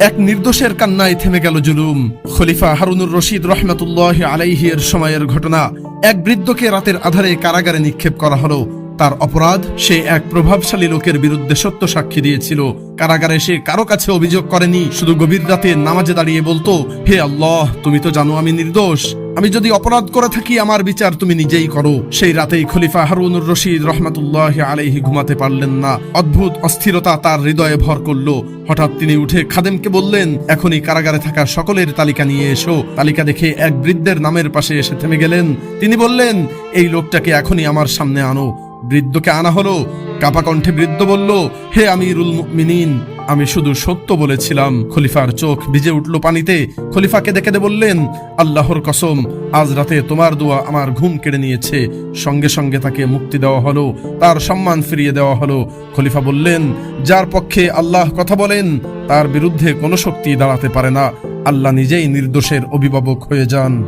এক নির্দোষের কান্নায় থেমে গেল জুলুম। খলিফা হারুনুর রশিদ রহমাতুল্লাহ আলাইহি এর সময়ের ঘটনা। এক বৃদ্ধকে রাতের আধারে কারাগারে নিক্ষেপ করা হলো। তার অপরাধ, সে এক প্রভাবশালী লোকের বিরুদ্ধে সত্য সাক্ষী দিয়েছিল। কারাগারে সে কারো কাছে অভিযোগ করেনি, শুধু গভীর রাতে নামাজে দাঁড়িয়ে বলতো, হে আল্লাহ, তুমি তো জানো আমি নির্দোষ, আমি যদি অপরাধ করে থাকি আমার বিচার তুমি নিজেই করো। সেই রাতেই খলিফা হারুনুর রশিদ রহমাতুল্লাহ আলাইহি ঘুমাতে পারলেন না। অদ্ভুত অস্থিরতা তার হৃদয়ে ভর করলো। হঠাৎ তিনি উঠে খাদেমকে বললেন, এখনই কারাগারে থাকা সকলের তালিকা নিয়ে এসো। তালিকা দেখে এক বৃদ্ধের নামের পাশে এসে থেমে গেলেন। তিনি বললেন, এই লোকটাকে এখনই আমার সামনে আনো। বৃদ্ধকে আনা হলো। কাপা কণ্ঠে বৃদ্ধ বলল, হে আমিরুল মুমিনিন, আমি শুধু সত্য বলেছিলাম। খলিফার চোখ ভিজে উঠল পানিতে। খলিফাকে দেখে বললেন, আল্লাহর কসম, আজ রাতে তোমার দোয়া আমার ঘুম কেড়ে নিয়েছে। সঙ্গে সঙ্গে তাকে মুক্তি দেওয়া হলো, তার সম্মান ফিরিয়ে দেওয়া হলো। খলিফা বললেন, যার পক্ষে আল্লাহ কথা বলেন তার বিরুদ্ধে কোনো শক্তি দাঁড়াতে পারে না। আল্লাহ নিজেই নির্দোষের অভিভাবক হয়ে যান।